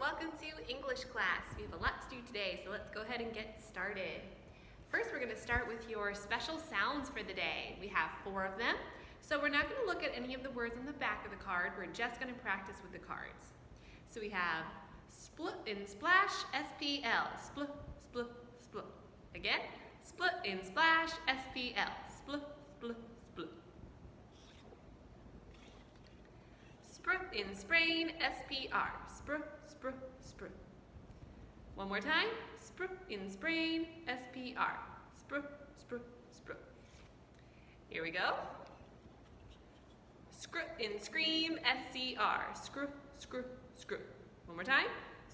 welcome to English class. We have a lot to do today, so let's go ahead and get started. First, we're going to start with your special sounds for the day. We have 4 of them, so we're not going to look at any of the words on the back of the card. We're just going to practice with the cards. So we have split in splash, SPL, split, split, split. Again, split in splash, SPL, split, split, split. Spr in sprain, SPR, spr, spr, spr. One more time, spr in sprain, SPR, spr, spr, spr. Here we go. Scr in scream, SCR, scr, scr, scr. One more time,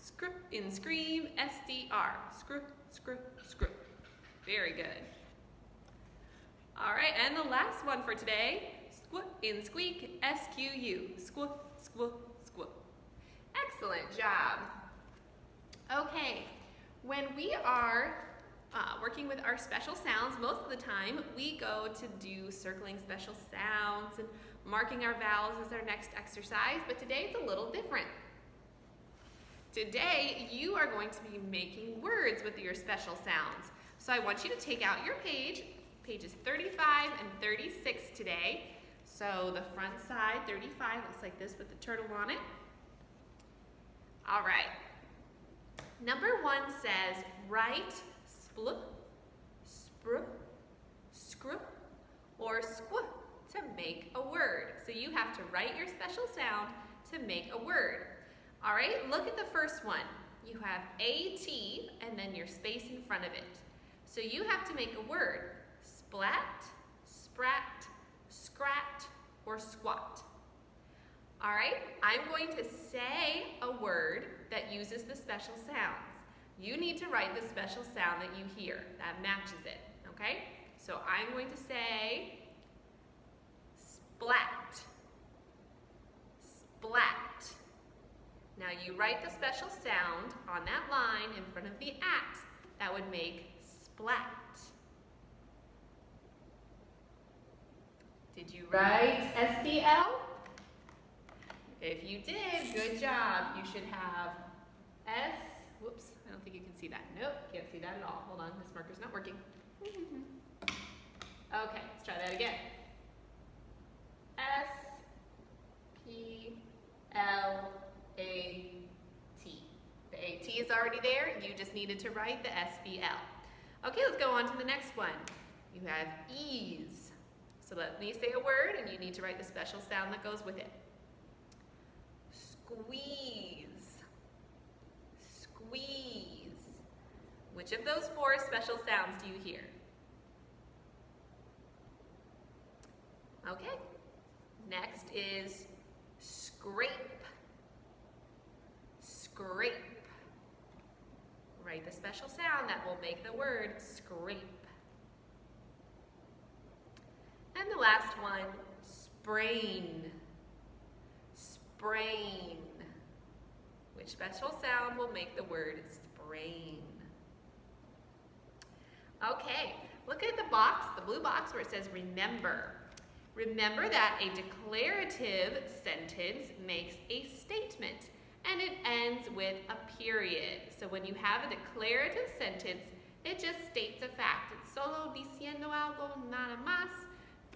scr in scream, SDR, scr, scr, scr. Very good. All right, and the last one for today, squat in squeak, SQU, squat, squat, squat. Excellent job. Okay, when we are working with our special sounds, most of the time we go to do circling special sounds and marking our vowels as our next exercise, but today it's a little different. Today you are going to be making words with your special sounds. So I want you to take out your pages 35 and 36 today. So the front side, 35, looks like this with the turtle on it. All right. Number 1 says, write spl, spr, scr, or squ to make a word. So you have to write your special sound to make a word. All right, look at the first one. You have A-T and then your space in front of it. So you have to make a word, splat, sprat, scrat, or squat. All right, I'm going to say a word that uses the special sounds. You need to write the special sound that you hear that matches it, okay? So I'm going to say splat, splat. Now you write the special sound on that line in front of the at. That would make splat. Did you write SPL? If you did, good job. You should have S, whoops, I don't think you can see that. Nope, can't see that at all. Hold on, this marker's not working. Okay, let's try that again. S, P, L, A, T. The AT is already there. You just needed to write the SPL. Okay, let's go on to the next one. You have ease. So let me say a word and you need to write the special sound that goes with it. Squeeze, squeeze. Which of those 4 special sounds do you hear? Okay, next is scrape, scrape. Write the special sound that will make the word scrape. And the last one, sprain, sprain. Which special sound will make the word sprain? Okay, look at the box, the blue box where it says remember. Remember that a declarative sentence makes a statement and it ends with a period. So when you have a declarative sentence, it just states a fact. It's solo diciendo algo, nada más,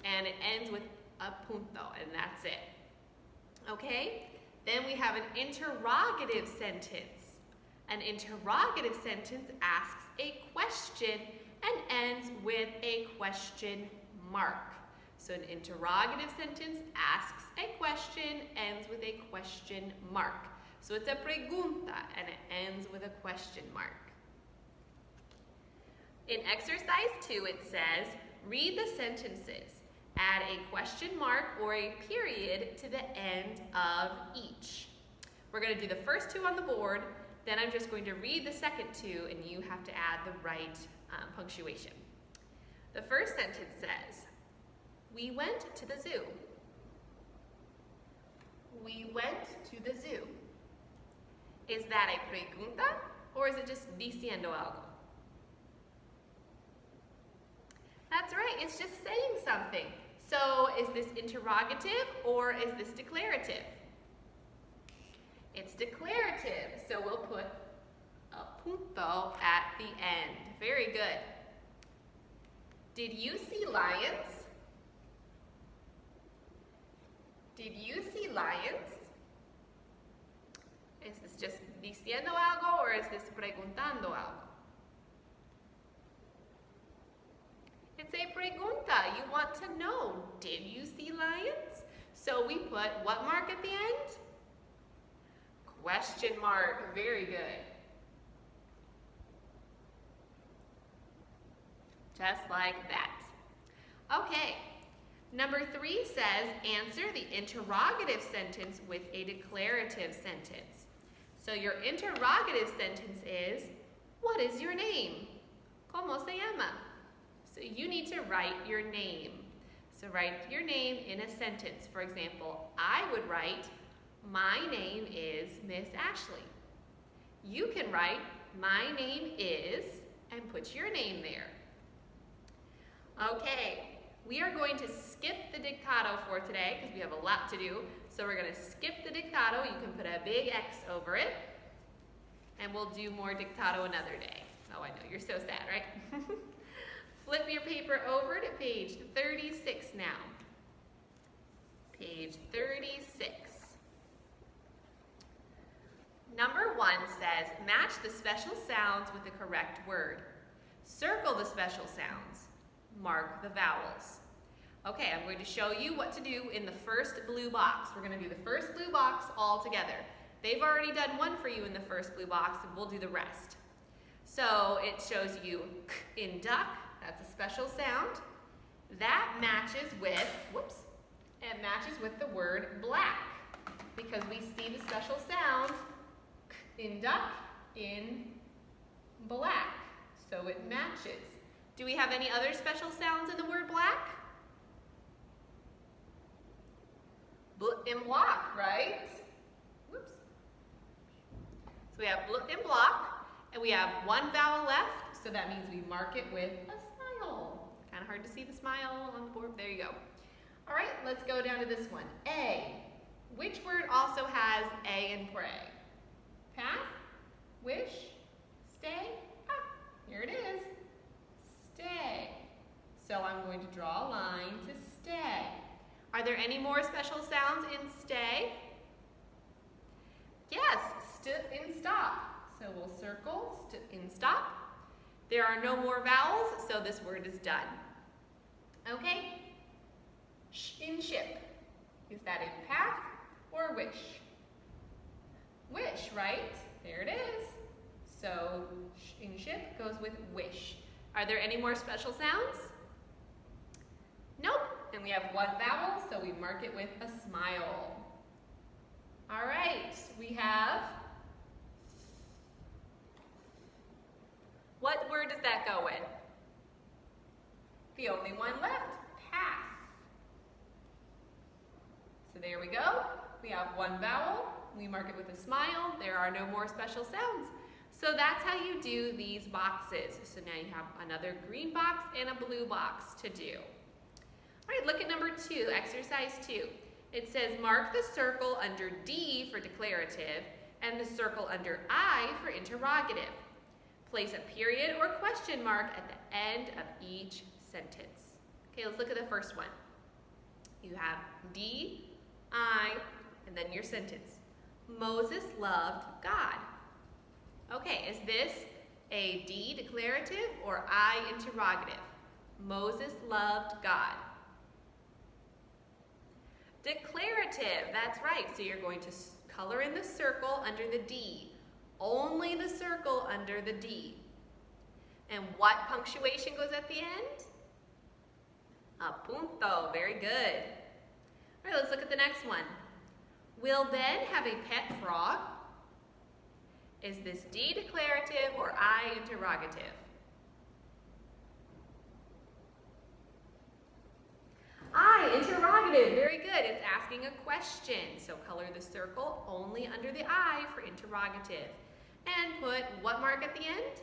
and it ends with a punto, and that's it. Okay? Then we have an interrogative sentence. An interrogative sentence asks a question and ends with a question mark. So an interrogative sentence asks a question, ends with a question mark. So it's a pregunta and it ends with a question mark. In exercise 2 it says, read the sentences. Add a question mark or a period to the end of each. We're going to do the first 2 on the board, then I'm just going to read the second 2 and you have to add the right punctuation. The first sentence says, we went to the zoo. We went to the zoo. Is that a pregunta or is it just diciendo algo? That's right, it's just saying something. So is this interrogative or is this declarative? It's declarative, so we'll put a punto at the end. Very good. Did you see lions? Did you see lions? ¿Es this just diciendo algo or is this preguntando algo? It's a pregunta. You want to know, did you see lions? So we put what mark at the end? Question mark. Very good. Just like that. Okay. Number 3 says, answer the interrogative sentence with a declarative sentence. So your interrogative sentence is, what is your name? ¿Cómo se llama? So you need to write your name. So write your name in a sentence. For example, I would write, my name is Miss Ashley. You can write, my name is, and put your name there. Okay. We are going to skip the dictado for today because we have a lot to do. So we're going to skip the dictado. You can put a big X over it. And we'll do more dictado another day. Oh, I know, you're so sad, right? Flip your paper over to page 36 now. Page 36. Number 1 says, match the special sounds with the correct word. Circle the special sounds. Mark the vowels. Okay, I'm going to show you what to do in the first blue box. We're going to do the first blue box all together. They've already done one for you in the first blue box, and we'll do the rest. So it shows you k in duck, that's a special sound. That matches with, whoops, it matches with the word black, because we see the special sound k in duck in black, so it matches. Do we have any other special sounds in the word black? In block, right? Whoops. So we have in block, and we have one vowel left, so that means we mark it with a smile. Kind of hard to see the smile on the board. There you go. All right, let's go down to this one. A. Which word also has A in pray? Pass, wish, stay. Ah, here it is. Stay. So I'm going to draw a line to stay. Are there any more special sounds in stay? Yes, in stop. So we'll circle in stop. There are no more vowels, so this word is done. Okay? In ship. Is that in path or wish? Wish, right? There it is. So in ship goes with wish. Are there any more special sounds? Nope. And we have one vowel, so we mark it with a smile. All right, we have, what word does that go in? The only one left, path. So there we go. We have one vowel, we mark it with a smile. There are no more special sounds. So that's how you do these boxes. So now you have another green box and a blue box to do. All right, look at number 2, exercise 2. It says mark the circle under D for declarative and the circle under I for interrogative. Place a period or question mark at the end of each sentence. Okay, let's look at the first one. You have D, I, and then your sentence. Moses loved God. Okay, is this a D declarative or I interrogative? Moses loved God. Declarative, that's right. So you're going to color in the circle under the D. Only the circle under the D. And what punctuation goes at the end? A punto, very good. All right, let's look at the next one. Will Ben have a pet frog? Is this D declarative or I interrogative? I, interrogative, very good. It's asking a question. So color the circle only under the I for interrogative. And put what mark at the end?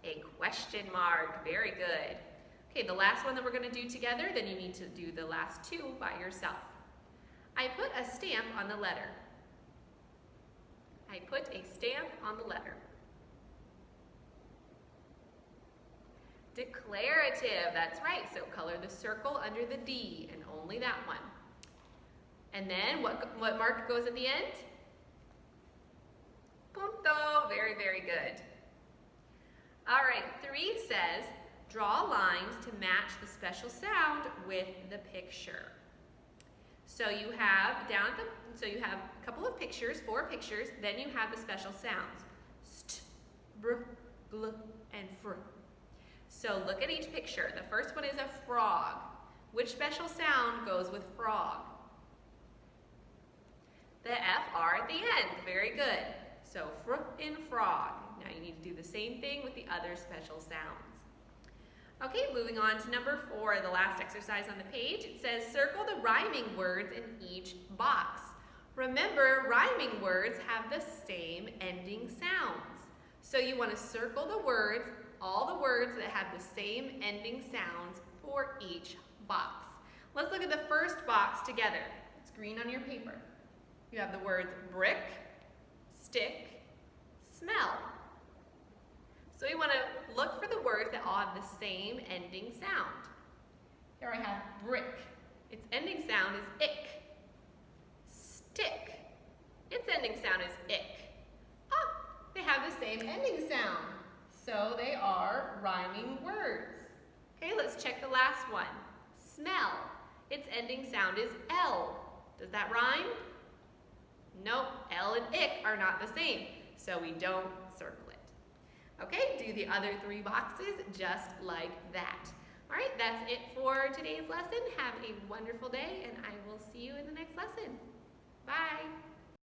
A question mark, very good. Okay, the last one that we're going to do together, then you need to do the last 2 by yourself. I I put a stamp on the letter. I put a stamp on the letter. Declarative, that's right. So color the circle under the D and only that one. And then what mark goes at the end? Punto, very, very good. All right, 3 says, draw lines to match the special sound with the picture. So you have you have a couple of pictures, 4 pictures, then you have the special sounds. St, br, gl, and fr. So look at each picture. The first one is a frog. Which special sound goes with frog? The FR at the end, very good. So fr in frog. Now you need to do the same thing with the other special sounds. Okay, moving on to number 4, the last exercise on the page. It says circle the rhyming words in each box. Remember, rhyming words have the same ending sounds. So you want to circle the words, all the words that have the same ending sounds for each box. Let's look at the first box together. It's green on your paper. You have the words brick, stick, smell. So we want to look for the words that all have the same ending sound. Here I have brick. Its ending sound is ick. Stick. Its ending sound is ick. Ah, they have the same ending sound. So they are rhyming words. Okay, let's check the last one. Smell. Its ending sound is L. Does that rhyme? Nope, L and ick are not the same, so we don't circle it. Okay, do the other 3 boxes just like that. All right, that's it for today's lesson. Have a wonderful day, and I will see you in the next lesson.